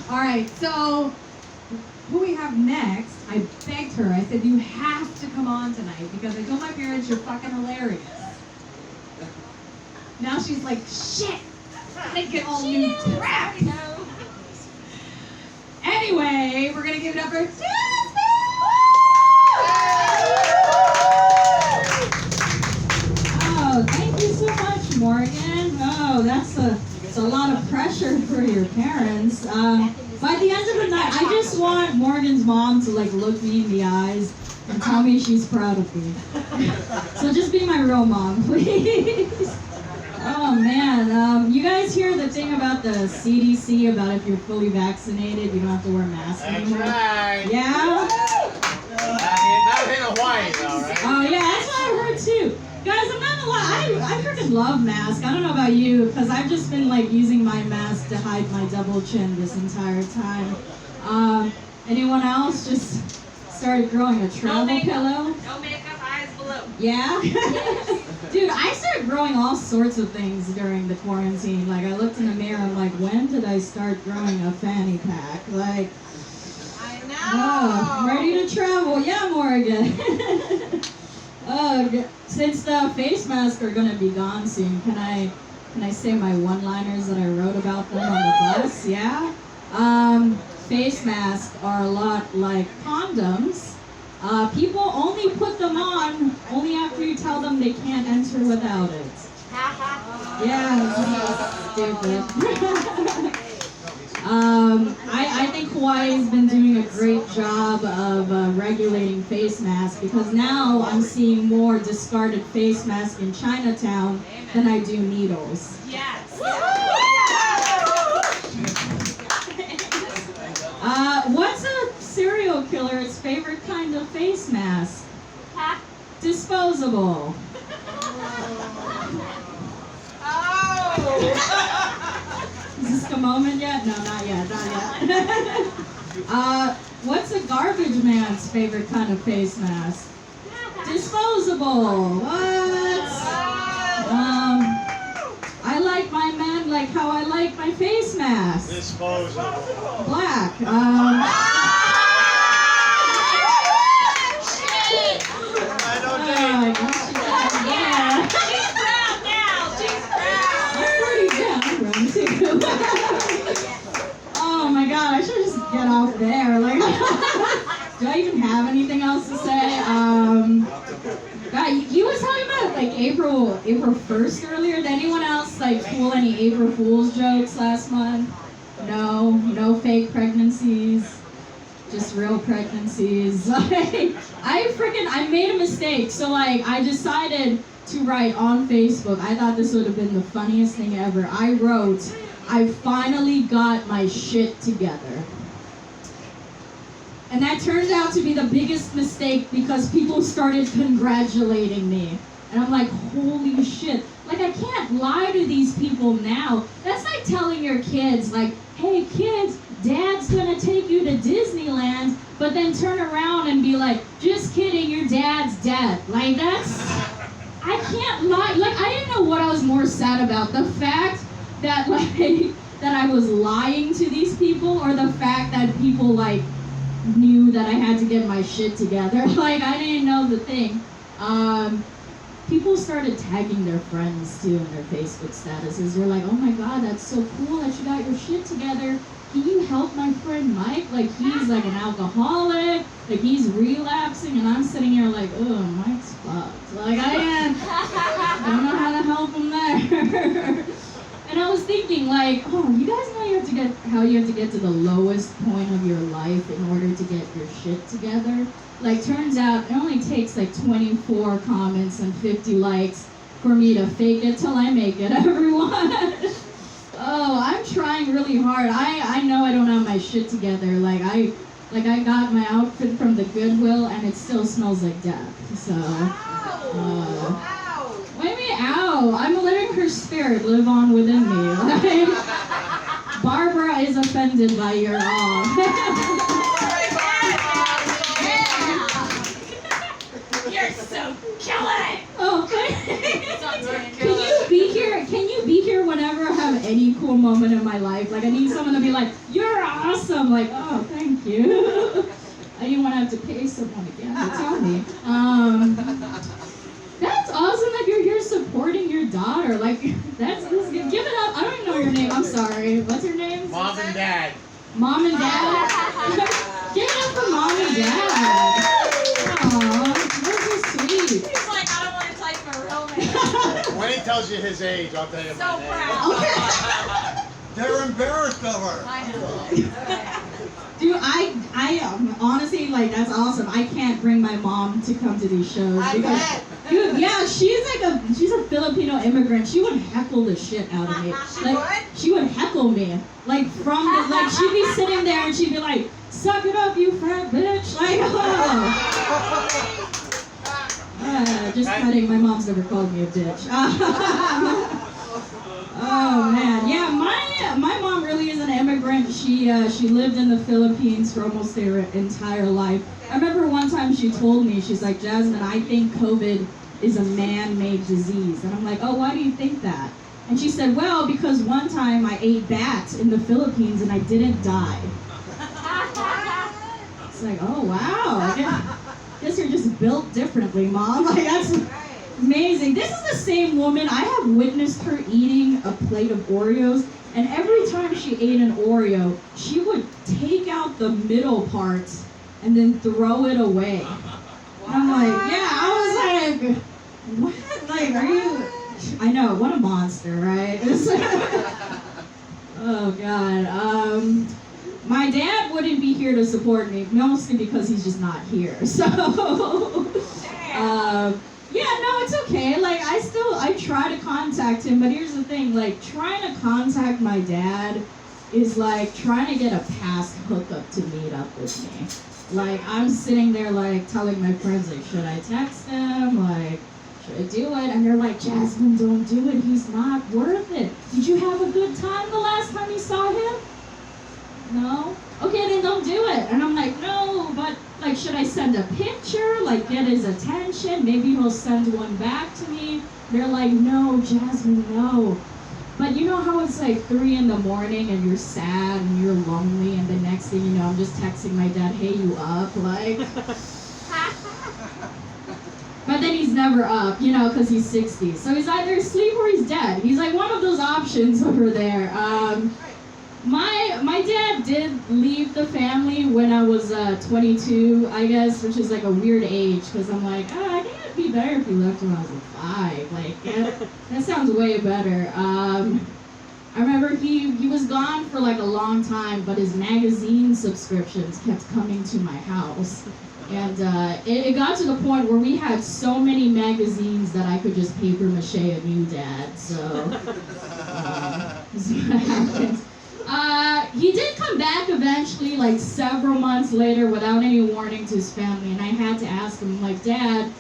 Alright, so who we have next, I begged her, I said, you have to come on tonight because I told my parents you're fucking hilarious. Now she's like, shit! I get all new crap! Anyway, we're gonna give it up for Jasmine! Oh, thank you so much, Morgan. Oh, that's a lot of pressure for your parents. By the end of the night, I just want Morgan's mom to like look me in the eyes and tell me she's proud of me. So just be my real mom, please. Oh man, you guys hear the thing about the CDC about if you're fully vaccinated, you don't have to wear masks That's anymore? right. Yeah? Not in Hawaii, though, right? Oh yeah, that's what I heard too. Guys, I'm not gonna lie, I freaking love masks. I don't know about you, because I've just been like using my mask to hide my double chin this entire time. Anyone else just started growing a travel pillow? No makeup, eyes blue. Yeah? Dude, I started growing all sorts of things during the quarantine. Like, I looked in the mirror, I'm like, when did I start growing a fanny pack? Like, I know. oh, I'm ready to travel. Yeah, Morgan. Since the face masks are gonna be gone soon, can I say my one-liners that I wrote about them on the bus? Yeah? Face masks are a lot like condoms. People only put them on only after you tell them they can't enter without it. Yeah, stupid. I think Hawaii's been doing a great job of regulating face masks because now I'm seeing more discarded face masks in Chinatown than I do needles. Yes. What's a serial killer's favorite kind of face mask? Disposable. Is this the moment yet? No, not yet, not yet. What's a garbage man's favorite kind of face mask? Disposable. What? I like my men like how I like my face mask. Disposable. Black. I don't Oh, think. yeah. She's proud now. She's proud. I'm pretty down too. Oh my god, I should just get off there. Like, do I even have anything else to say? God, you was talking about like April 1st earlier. Did anyone else like pull any April Fool's jokes last month? No fake pregnancies. Just real pregnancies. Like, I made a mistake. So like, I decided to write on Facebook. I thought this would have been the funniest thing ever. I wrote, I finally got my shit together. And that turned out to be the biggest mistake because people started congratulating me. And I'm like, holy shit. Like, I can't lie to these people now. That's like telling your kids, like, hey kids, dad's gonna take you to Disneyland, but then turn around and be like, just kidding, your dad's dead. Like, that's, I can't lie. Like, I didn't know what I was more sad about. The fact that, like, that I was lying to these people, or the fact that people, like, knew that I had to get my shit together. Like, I didn't know the thing. People started tagging their friends too in their Facebook statuses. They're like, oh my god, that's so cool that you got your shit together. Can you help my friend Mike? Like, he's like an alcoholic, like he's relapsing, and I'm sitting here like, oh, Mike's fucked. Like, I don't know how to help him there. And I was thinking, like, oh, you guys know how you have to get to the lowest point of your life in order to get your shit together? Like, turns out it only takes like 24 comments and 50 likes for me to fake it till I make it, everyone. Oh, I'm trying really hard. I know I don't have my shit together. Like I got my outfit from the Goodwill and it still smells like death. So, what do you mean, ow? no, I'm letting her spirit live on within me. Like, Barbara is offended by your awe. You're so killing it. Oh, can you be here? Can you be here whenever I have any cool moment in my life? Like, I need someone to be like, "You're awesome." Like, oh, thank you. I didn't want to have to pay someone again to tell me. That's awesome that you're here supporting your daughter. Like, that's good. Give it up. I don't even know your name. I'm sorry. What's your name? Mom and Dad. Mom and Dad. Give it up for Mom and Dad. Aw, that's so sweet. He's like, I don't want to tell you my real name. When he tells you his age, I'll tell you So my name. proud. They're embarrassed of her. I know. Dude, I honestly, like, that's awesome. I can't bring my mom to come to these shows because, dude, yeah, she's a Filipino immigrant. She would heckle the shit out of me. She would heckle me, like she'd be sitting there and she'd be like, "Suck it up, you fat bitch!" Like, just kidding. My mom's never called me a bitch. Oh man, yeah, my mom really is an immigrant. She lived in the Philippines for almost her entire life. I remember one time she told me, she's like, "Jasmine, I think COVID is a man-made disease." And I'm like, "Oh, why do you think that?" And she said, "Well, because one time I ate bats in the Philippines and I didn't die." It's like, oh wow, I guess you're just built differently, Mom. Like, that's amazing. This is the same woman. I have witnessed her eating a plate of Oreos, and every time she ate an Oreo, she would take out the middle parts and then throw it away. And I'm like, yeah, I was like, what? Like, are you? I know, what a monster, right? Oh God. My dad wouldn't be here to support me, mostly because he's just not here. So, yeah, no, it's okay. Like, I try to contact him, but here's the thing, like, trying to contact my dad is like trying to get a past hookup to meet up with me. Like, I'm sitting there, like, telling my friends, like, should I text him? Like, should I do it? And they're like, Jasmine, don't do it. He's not worth it. Did you have a good time the last time you saw him? No? Okay, then don't do it. And I'm like, no, but, like, should I send a picture? Like, get his attention? Maybe he'll send one back to me. They're like, no, Jasmine, no. But you know how it's like 3 in the morning and you're sad and you're lonely, and the next thing you know, I'm just texting my dad, hey, you up? Like, but then he's never up, you know, because he's 60. So he's either asleep or he's dead. He's like one of those options over there. My dad did leave the family when I was 22, I guess, which is like a weird age, because I'm like, I think it'd be better if he left when I was like 5. Like, yeah, that sounds way better. I remember he was gone for like a long time, but his magazine subscriptions kept coming to my house. And it got to the point where we had so many magazines that I could just paper mache a new dad. So, that's what happened. He did come back eventually, like several months later, without any warning to his family, and I had to ask him, like, Dad,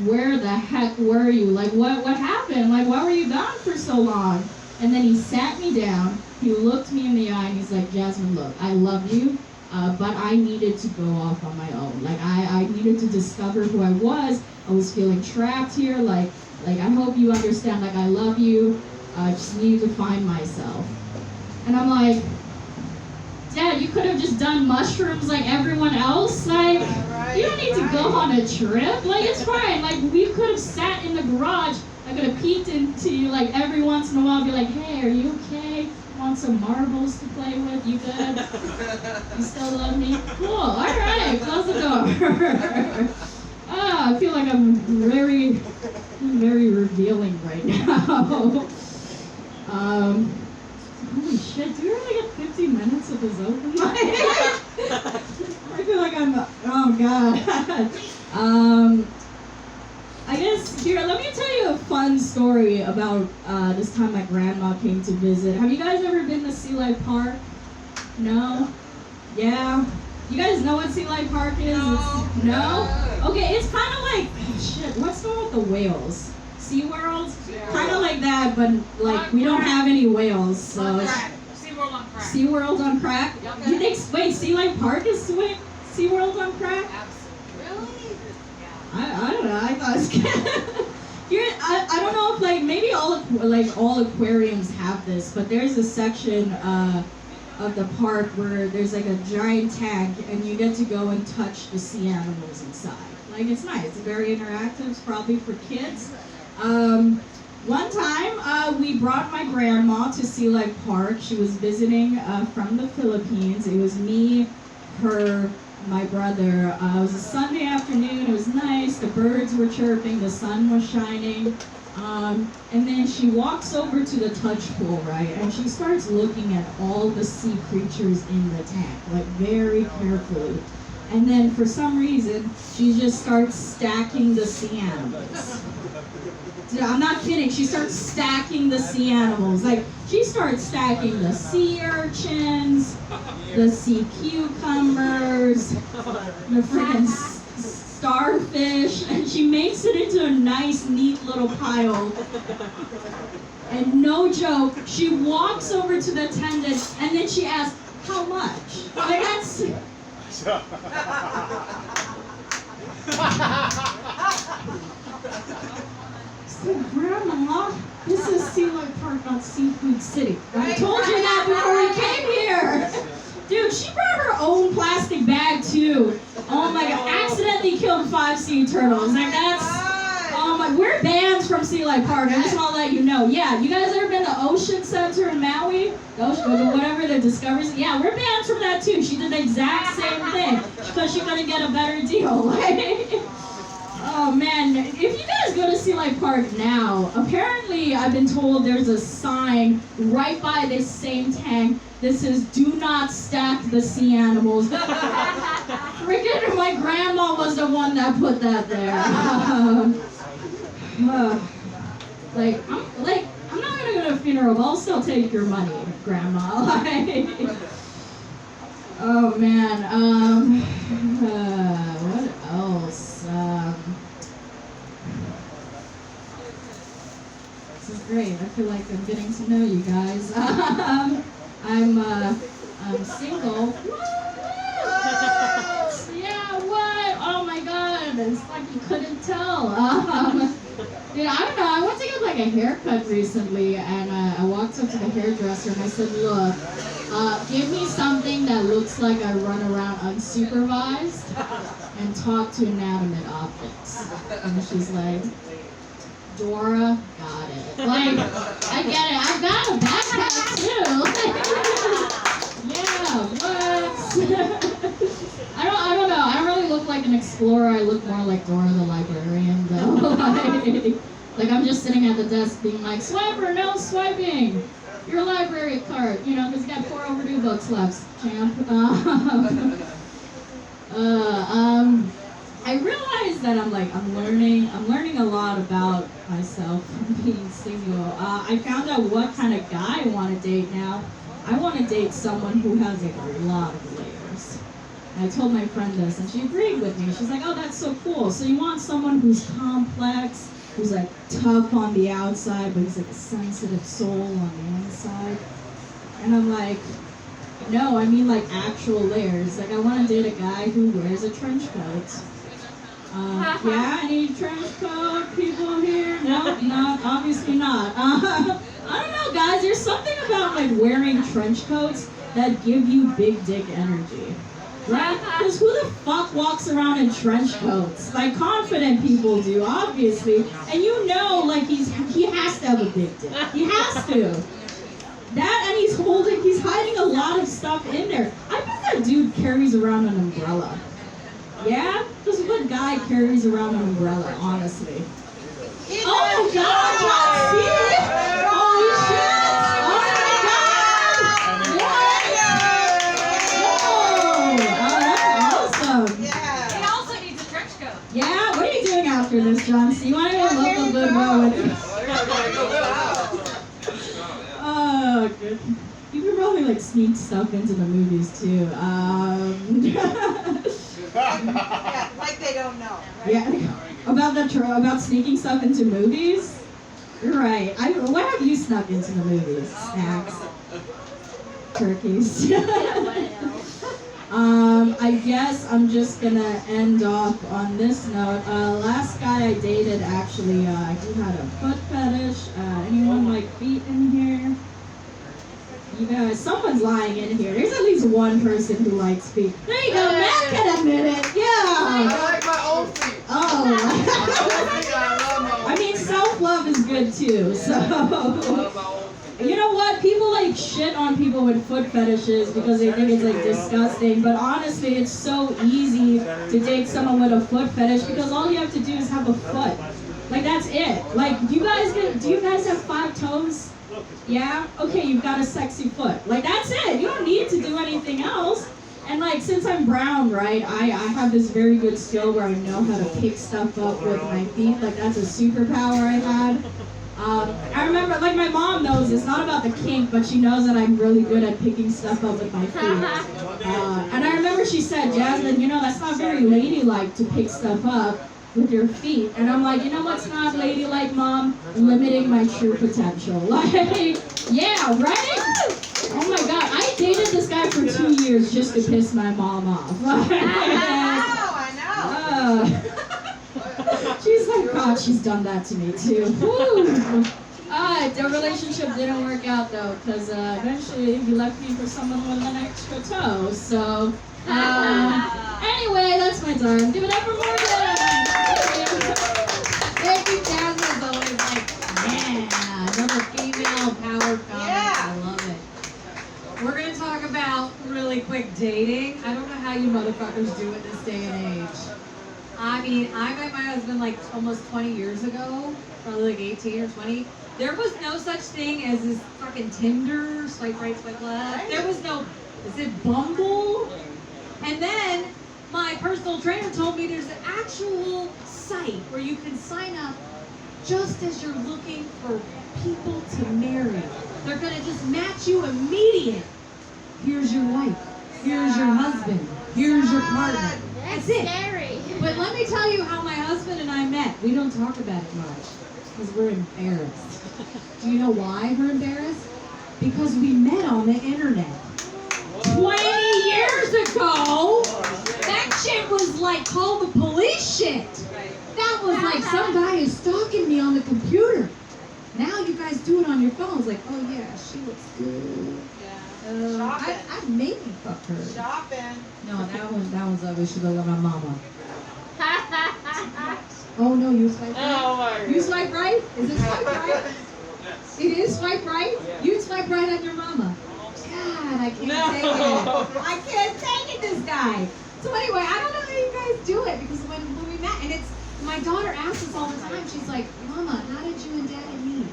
where the heck were you? Like, what happened? Like, why were you gone for so long? And then he sat me down, he looked me in the eye, and he's like, Jasmine, look, I love you, but I needed to go off on my own. Like, I needed to discover who I was. I was feeling trapped here. Like I hope you understand, like, I love you. I just needed to find myself. And I'm like, Dad, you could have just done mushrooms like everyone else. Like, you don't need to go on a trip. Like, it's fine. Like, we could have sat in the garage. I could have peeked into you, like, every once in a while, be like, hey, are you okay? Want some marbles to play with? You good? You still love me? Cool. All right. Close the door. I feel like I'm very revealing right now. Holy shit, do we really get 15 minutes of this open mic? I feel like I'm, oh god. I guess, here, let me tell you a fun story about this time my grandma came to visit. Have you guys ever been to Sea Life Park? No? Yeah? You guys know what Sea Life Park is? No? Okay, it's kind of like, shit, what's the one with the whales? SeaWorld, kind of like that, but like we don't have any whales, so On it's crack. SeaWorld on crack. SeaWorld on crack. You think wait, Sea Life Park is SeaWorld on crack? Really? I don't know. I thought it's here. I don't know if like maybe all aquariums have this, but there's a section of the park where there's like a giant tank and you get to go and touch the sea animals inside. Like it's nice. It's very interactive. It's probably for kids. One time we brought my grandma to Sea Life Park. She was visiting from the Philippines. It was me, her, my brother. It was a Sunday afternoon. It was nice. The birds were chirping. The sun was shining. And then she walks over to the touch pool, right? And she starts looking at all the sea creatures in the tank, like very carefully. And then for some reason, she just starts stacking the sea animals. Dude, I'm not kidding. She starts stacking the sea animals. Like, she starts stacking the sea urchins, the sea cucumbers, the freaking starfish, and she makes it into a nice, neat little pile. And no joke, she walks over to the attendant, and then she asks, how much? Like, that's... So, Grandma, this is Sea Life Park, not Seafood City. I told you that before we came here. Dude, she brought her own plastic bag too. Oh my god, accidentally killed 5 sea turtles. Like that's, oh my, we're banned from Sea Life Park. I just want to let you know. Yeah, you guys ever been to Ocean Center in Maui? The ocean, whatever the Discoveries. Yeah, we're banned from that too. She did the exact same thing because she couldn't get a better deal. Oh man, if you guys go to Sea Life Park now, apparently I've been told there's a sign right by this same tank that says, do not stack the sea animals. Freaking my grandma was the one that put that there. I'm not gonna go to a funeral, but I'll still take your money, Grandma. Oh man, what else? This is great. I feel like I'm getting to know you guys. I'm single. What? Yeah, what? Oh my god, it's like you couldn't tell. Dude, I don't know. I went to get like a haircut recently, and I walked up to the hairdresser and I said, look, give me something that looks like I run around unsupervised and talk to inanimate objects. And she's like, Dora, got it. Like, I get it. I've got a backpack too. Yeah, what? I don't know. I don't really look like an explorer. I look more like Dora the librarian, though. Like I'm just sitting at the desk being like, swiper, no swiping. Your library card, you know, because you got 4 overdue books left, champ. I realized that I'm learning a lot about myself from being single. I found out what kind of guy I want to date now. I want to date someone who has like a lot of layers. And I told my friend this, and she agreed with me. She's like, oh, that's so cool. So you want someone who's complex, who's like tough on the outside, but he's like a sensitive soul on the inside. And I'm like, no, I mean like actual layers. Like I want to date a guy who wears a trench coat. Yeah, any trench coat people here? No, not obviously not. I don't know, guys. There's something about like wearing trench coats that give you big dick energy. Right? Because who the fuck walks around in trench coats? Like confident people do, obviously. And you know, like he has to have a big dick. He has to. That and he's hiding a lot of stuff in there. I bet that dude carries around an umbrella. Yeah? Because what guy carries around an umbrella, honestly? Oh my god, John C! Holy shit! Oh my god! Whoa! Oh, that's awesome. He also needs a trench coat. Yeah? What are you doing after this, John C? You want to go local goodwill with us? Oh, good. You can probably like sneak stuff into the movies too. Yeah, like they don't know. Right? Yeah, about sneaking stuff into movies. Right. What have you snuck into the movies? Snacks. Turkeys. I guess I'm just gonna end off on this note. Last guy I dated actually, he had a foot fetish. Anyone like feet in here? You guys, someone's lying in here. There's at least one person who likes feet. There you go, Matt can admit it. I Yeah. like my own feet. Oh. I love my I mean, self-love is good too. So. You know what? People like shit on people with foot fetishes because they think it's like disgusting. But honestly, it's so easy to date someone with a foot fetish because all you have to do is have a foot. Like that's it. Like do you guys have 5 toes? Yeah? Okay, you've got a sexy foot. Like that's it. You don't need to do anything else. And like since I'm brown, right, I have this very good skill where I know how to pick stuff up with my feet. Like that's a superpower I had. I remember, like my mom knows it's not about the kink, but she knows that I'm really good at picking stuff up with my feet. And I remember she said, Jasmine, you know, that's not very ladylike to pick stuff up with your feet. And I'm like, you know what's not ladylike, Mom? Limiting my true potential. Like, yeah, right? Oh my God, I dated this guy for 2 years just to piss my mom off. I know. She's like, God, she's done that to me too. Woo. The relationship didn't work out though, because eventually he left me for someone with an extra toe. So, anyway, that's my time. Give it up for Morgan. Thank you, Jasmine. Is always like, yeah, another female power comment. I love it. We're gonna talk about really quick dating. I don't know how you motherfuckers do it this day and age. I mean, I met my husband like almost 20 years ago, probably like 18 or 20. There was no such thing as this fucking Tinder, swipe right, swipe left. There was no, is it Bumble? And then my personal trainer told me there's an actual site where you can sign up just as you're looking for people to marry. They're gonna just match you immediate. Here's your wife. Here's your husband. Here's your partner. That's it. Scary. But let me tell you how my husband and I met. We don't talk about it much because we're embarrassed. Do you know why we're embarrassed? Because we met on the internet. 20 years ago! That shit was like call the police shit. That was like some guy is stalking me on the computer. Now you guys do it on your phones. Like, oh yeah, she looks good. I maybe fuck her. Shopping. No, that one's ugly. She looked like my mama. Oh no, you swipe right? Oh my You swipe right? Is it swipe right? Yes. It is swipe right? You swipe right on your mama. God, I can't take it. I can't take it, this guy. So anyway, I don't know how you guys do it because when we met, and it's, my daughter asks us all the time, she's like, Mama, how did you and Daddy meet?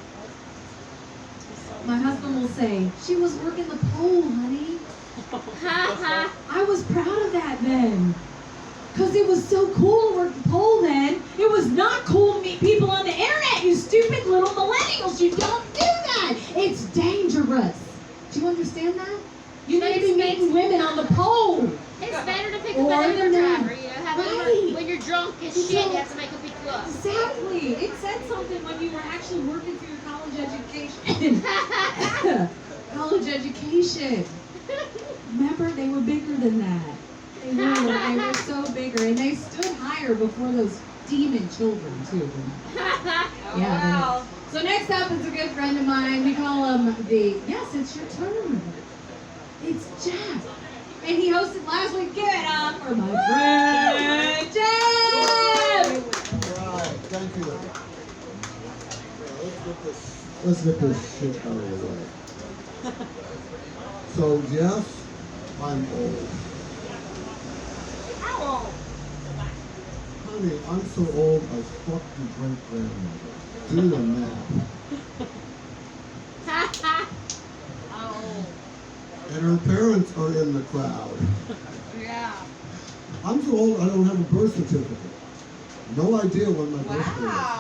My husband will say, she was working the pole, honey. I was proud of that then. Because it was so cool to work the pole then. It was not cool to meet people on the internet, you stupid little millennials. You don't do that. It's dangerous. Do you understand that? You need to be meeting women on the pole. It's better to pick Or up an the Uber men. driver. You know, have Right. when you're drunk as shit, you have to make a big club. Exactly. It said something when you were actually working for your college education. College education. Remember, they were bigger than that. They were so bigger, and they stood higher before those demon children too. Yeah. So next up is a good friend of mine. We call him yes, it's your turn. It's Jeff. And he hosted last week. Give it up for my friend Jeff! Right, thank you. Let's get this shit out of the way. So, yes, I'm old. How old? Honey, I'm so old I fucked your great-grandmother. Do the math. How old? And her parents are in the crowd. Yeah. I'm so old I don't have a birth certificate. No idea when my birthday is. Wow.